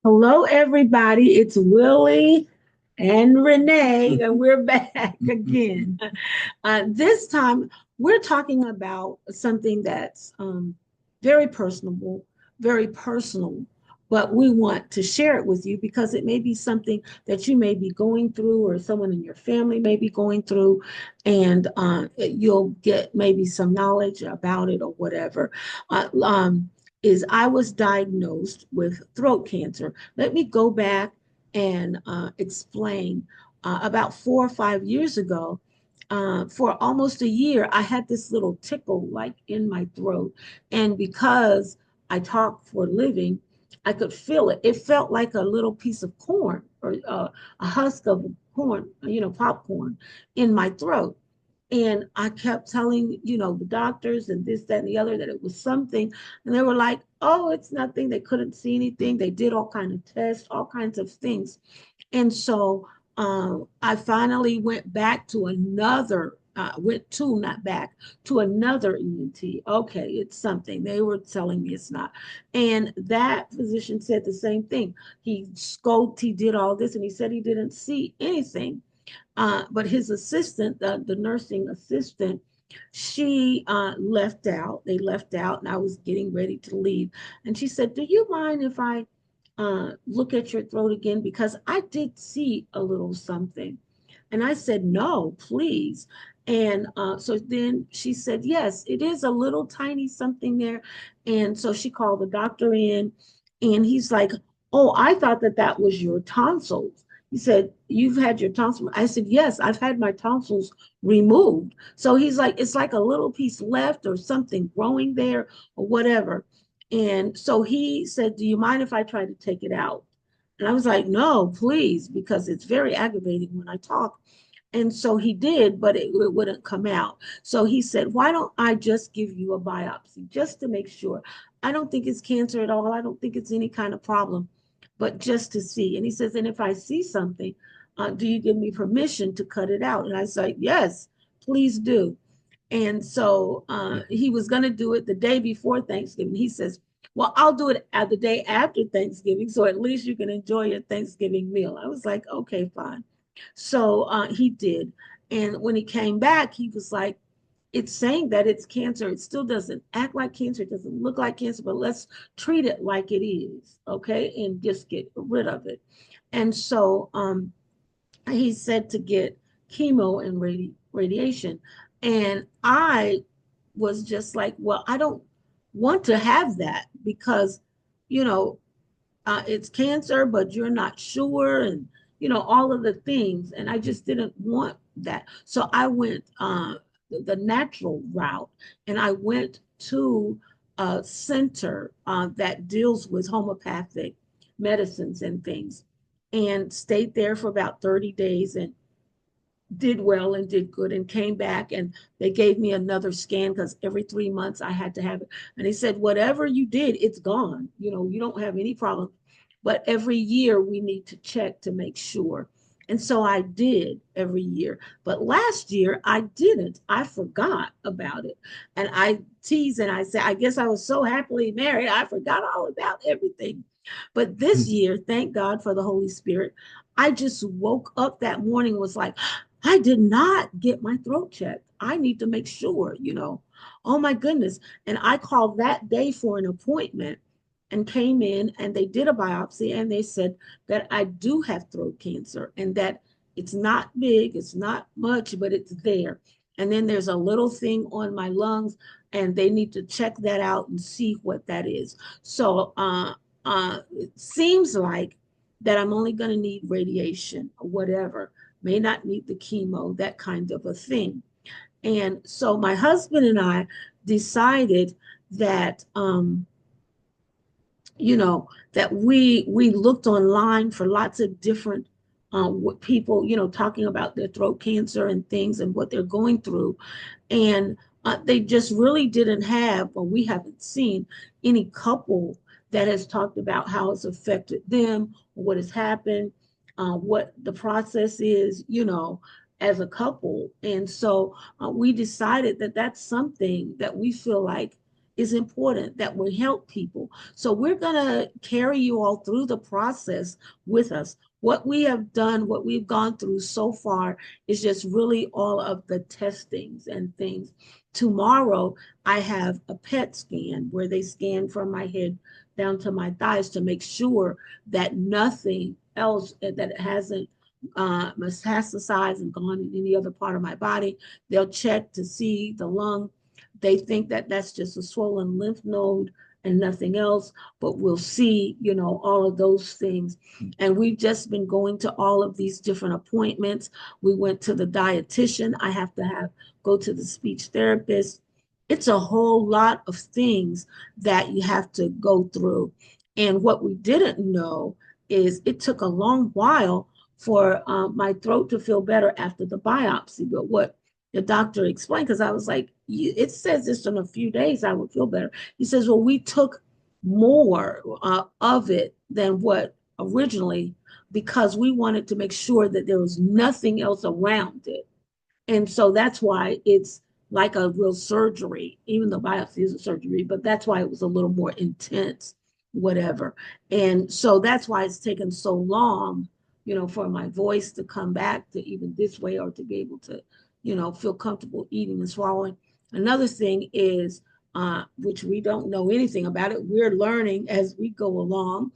Hello, everybody. It's Willie and Renee, and we're back again. This time, we're talking about something that's very personable, very personal, but we want to share it with you because it may be something that you may be going through, or someone in your family may be going through, and you'll get maybe some knowledge about it or whatever. Is I was diagnosed with throat cancer. Let me go back and explain. About 4 or 5 years ago, for almost a year, I had this little tickle like in my throat. And because I talk for a living, I could feel it. It felt like a little piece of corn or a husk of corn, popcorn in my throat. And I kept telling, the doctors and this, that, and the other that it was something. And they were like, oh, it's nothing. They couldn't see anything. They did all kinds of tests, all kinds of things. And so I finally went back to not back, to another ENT. Okay, it's something. They were telling me it's not. And that physician said the same thing. He scoped, he did all this, and he said he didn't see anything. But his assistant, the nursing assistant, she left out. They left out, and I was getting ready to leave. And she said, do you mind if I look at your throat again? Because I did see a little something. And I said, no, please. And so then she said, yes, it is a little tiny something there. And so she called the doctor in, and he's like, oh, I thought that that was your tonsils. He said, you've had your tonsils. I said, yes, I've had my tonsils removed. So he's like, it's like a little piece left or something growing there or whatever. And so he said, do you mind if I try to take it out? And I was like, no, please, because it's very aggravating when I talk. And so he did, but it wouldn't come out. So he said, why don't I just give you a biopsy just to make sure? I don't think it's cancer at all. I don't think it's any kind of problem, but just to see. And he says, and if I see something, do you give me permission to cut it out? And I said, yes, please do. And so he was going to do it the day before Thanksgiving. He says, well, I'll do it at the day after Thanksgiving, so at least you can enjoy your Thanksgiving meal. I was like, okay, fine. So he did. And when he came back, he was like, it's saying that it's cancer. It still doesn't act like cancer. It doesn't look like cancer, but let's treat it like it is. Okay. And just get rid of it. And so he said to get chemo and radiation. And I was just like, well, I don't want to have that because, you know, it's cancer, but you're not sure, and all of the things. And I just didn't want that. So I went the natural route, and I went to a center that deals with homeopathic medicines and things, and stayed there for about 30 days and did well and did good and came back, and they gave me another scan because every 3 months I had to have it. And they said, whatever you did, it's gone. You don't have any problem. But every year we need to check to make sure. And so I did every year. But last year I didn't. I forgot about it. And I tease and I say, I guess I was so happily married, I forgot all about everything. But this year, thank God for the Holy Spirit, I just woke up that morning and was like, I did not get my throat checked. I need to make sure. Oh my goodness. And I called that day for an appointment and came in, and they did a biopsy, and they said that I do have throat cancer, and that it's not big, it's not much, but it's there. And then there's a little thing on my lungs, and they need to check that out and see what that is. So it seems like that I'm only going to need radiation or whatever, may not need the chemo, that kind of a thing. And so my husband and I decided that that we looked online for lots of different people, talking about their throat cancer and things and what they're going through. And they just really didn't have, or we haven't seen any couple that has talked about how it's affected them, or what has happened, what the process is, as a couple. And so we decided that that's something that we feel like is important, that we help people. So we're going to carry you all through the process with us. What we have done, what we've gone through so far is just really all of the testings and things. Tomorrow, I have a PET scan where they scan from my head down to my thighs to make sure that nothing else that hasn't metastasized and gone in any other part of my body. They'll check to see the lung. They think that that's just a swollen lymph node and nothing else, but we'll see, all of those things. And we've just been going to all of these different appointments. We went to the dietitian. I have to go to the speech therapist. It's a whole lot of things that you have to go through. And what we didn't know is it took a long while for my throat to feel better after the biopsy. But what the doctor explained, because I was like, it says this in a few days I would feel better. He says, well, we took more of it than what originally, because we wanted to make sure that there was nothing else around it. And so that's why it's like a real surgery, even though biopsy is a surgery, but that's why it was a little more intense, whatever. And so that's why it's taken so long, for my voice to come back to even this way, or to be able to, feel comfortable eating and swallowing. Another thing is, which we don't know anything about it, we're learning as we go along,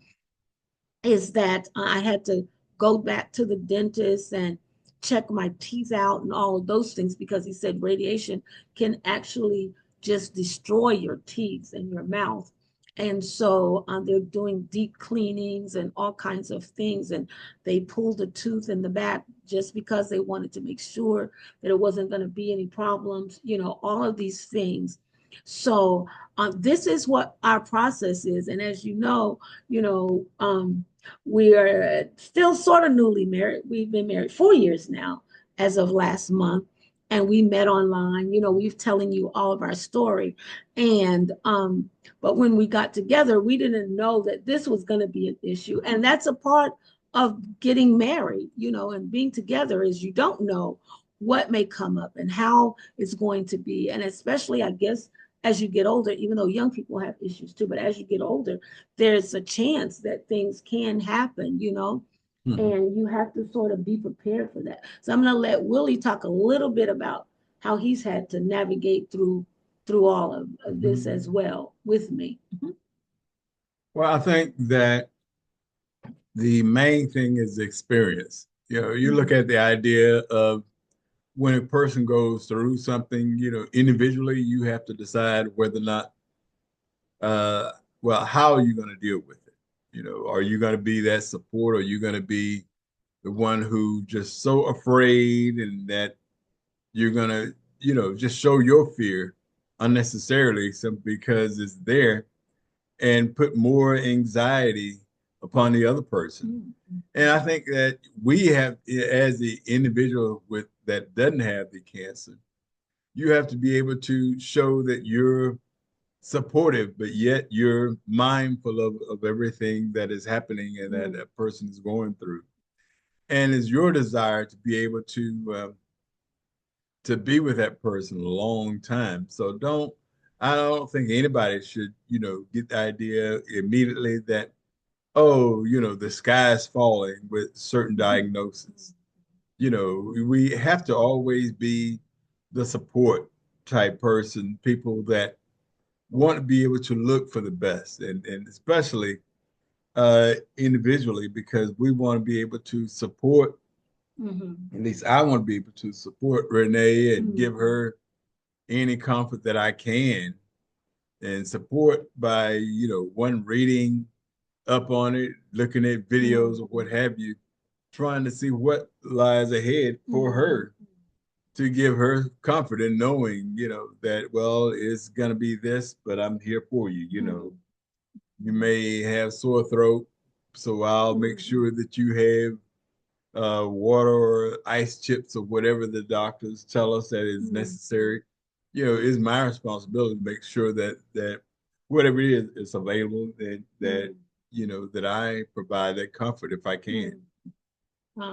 is that I had to go back to the dentist and check my teeth out and all of those things, because he said radiation can actually just destroy your teeth and your mouth. And so they're doing deep cleanings and all kinds of things. And they pulled a tooth in the back just because they wanted to make sure that it wasn't going to be any problems, all of these things. So this is what our process is. And as we are still sort of newly married. We've been married 4 years now, as of last month, and we met online. We've telling you all of our story, and but when we got together, we didn't know that this was going to be an issue, and that's a part of getting married, and being together, is you don't know what may come up and how it's going to be, and especially, I guess, as you get older, even though young people have issues too, but as you get older, there's a chance that things can happen, and you have to sort of be prepared for that. So I'm going to let Willie talk a little bit about how he's had to navigate through all of this as well with me. Well, I think that the main thing is experience. You look at the idea of when a person goes through something, individually, you have to decide whether or not, uh, well, how are you going to deal with it? Are you going to be that support, or are you going to be the one who just so afraid, and that you're going to, just show your fear unnecessarily simply because it's there, and put more anxiety upon the other person. And I think that we have, as the individual with that doesn't have the cancer, you have to be able to show that you're supportive, but yet you're mindful of everything that is happening and that a person is going through. And it's your desire to be able to be with that person a long time. So I don't think anybody should, get the idea immediately that, oh, the sky's falling with certain diagnoses. We have to always be the support type person, people that want to be able to look for the best, and especially individually, because we want to be able to support, at least I want to be able to support Renee and give her any comfort that I can, and support by, one, reading up on it, looking at videos or what have you, trying to see what lies ahead for her, to give her comfort in knowing, that, well, it's going to be this, but I'm here for you. You may have sore throat, so I'll make sure that you have water or ice chips or whatever the doctors tell us that is necessary. It's my responsibility to make sure that whatever it is available, that I provide that comfort if I can.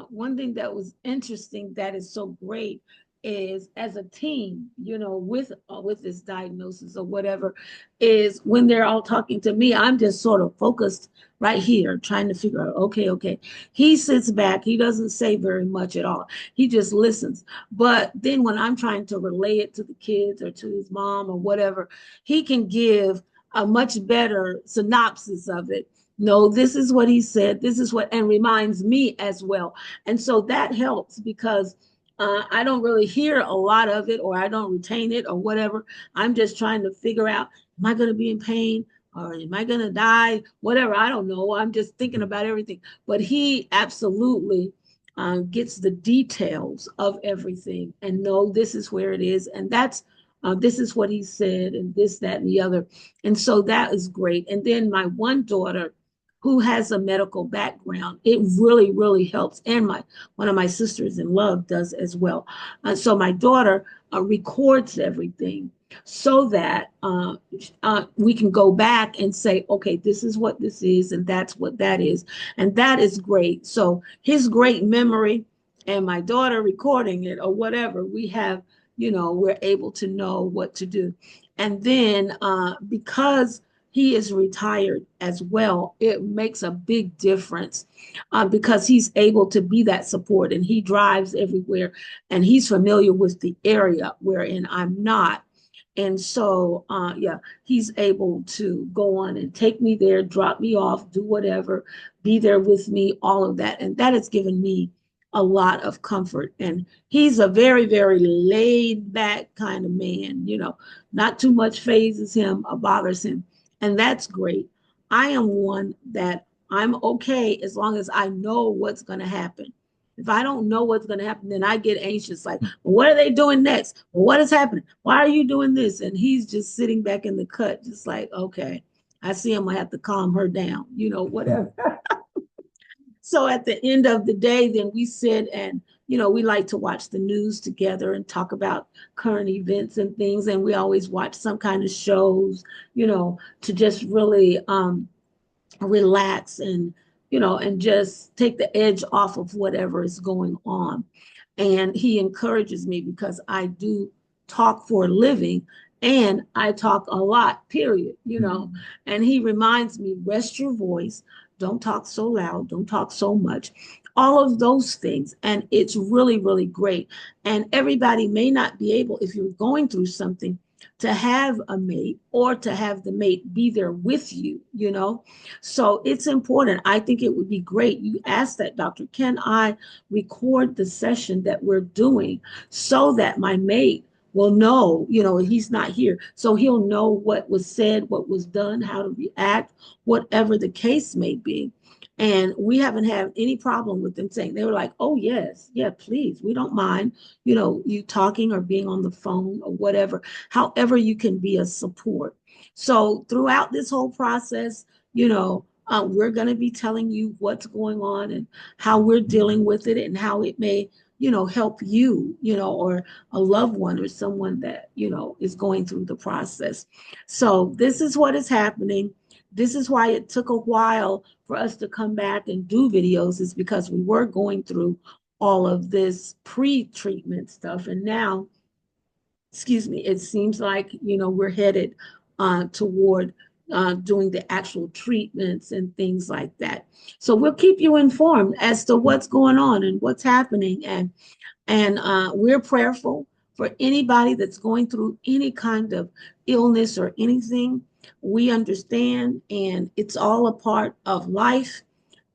One thing that was interesting that is so great is as a team, with this diagnosis or whatever, is when they're all talking to me, I'm just sort of focused right here, trying to figure out, okay, okay. He sits back, he doesn't say very much at all. He just listens. But then when I'm trying to relay it to the kids or to his mom or whatever, he can give a much better synopsis of it. No, this is what he said. This is what, and reminds me as well. And so that helps because I don't really hear a lot of it, or I don't retain it, or whatever. I'm just trying to figure out, am I going to be in pain? Or am I going to die? Whatever. I don't know. I'm just thinking about everything. But he absolutely gets the details of everything and know this is where it is. And this is what he said, and this, that, and the other. And so that is great. And then my one daughter, who has a medical background, it really, really helps. And one of my sisters in love does as well. So my daughter records everything so that we can go back and say, okay, this is what this is, and that's what that is. And that is great. So his great memory and my daughter recording it or whatever, we're able to know what to do. And then because he is retired as well, it makes a big difference because he's able to be that support, and he drives everywhere, and he's familiar with the area wherein I'm not. And so, yeah, he's able to go on and take me there, drop me off, do whatever, be there with me, all of that. And that has given me a lot of comfort. And he's a very, very laid back kind of man, not too much phases him or bothers him. And that's great. I am one that I'm okay as long as I know what's going to happen. If I don't know what's going to happen, then I get anxious. Like, well, what are they doing next? Well, what is happening? Why are you doing this? And he's just sitting back in the cut, just like, okay, I see him. I have to calm her down, whatever. So at the end of the day, then we sit and, we like to watch the news together and talk about current events and things. And we always watch some kind of shows, to just really relax and just take the edge off of whatever is going on. And he encourages me because I do talk for a living, and I talk a lot, period. And he reminds me, rest your voice, don't talk so loud, don't talk so much, all of those things. And it's really, really great. And everybody may not be able, if you're going through something, to have a mate or to have the mate be there with you. So it's important. I think it would be great. You asked that, doctor, can I record the session that we're doing so that my mate will know, he's not here. So he'll know what was said, what was done, how to react, whatever the case may be. And we haven't had any problem with them saying, they were like, oh, yes, yeah, please. We don't mind, you talking or being on the phone or whatever, however you can be a support. So throughout this whole process, we're going to be telling you what's going on and how we're dealing with it and how it may, help you, or a loved one or someone that, is going through the process. So this is what is happening. This is why it took a while for us to come back and do videos, is because we were going through all of this pre-treatment stuff. And now, excuse me, it seems like, we're headed toward doing the actual treatments and things like that. So we'll keep you informed as to what's going on and what's happening. And we're prayerful for anybody that's going through any kind of illness or anything. We understand, and it's all a part of life,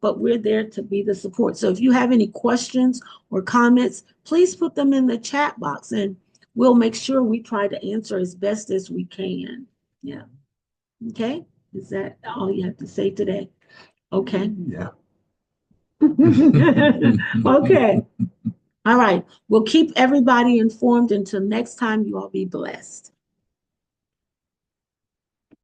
but we're there to be the support. So if you have any questions or comments, please put them in the chat box, and we'll make sure we try to answer as best as we can. Yeah. Okay. Is that all you have to say today? Okay. Yeah. Okay. All right. We'll keep everybody informed. Until next time, you all be blessed.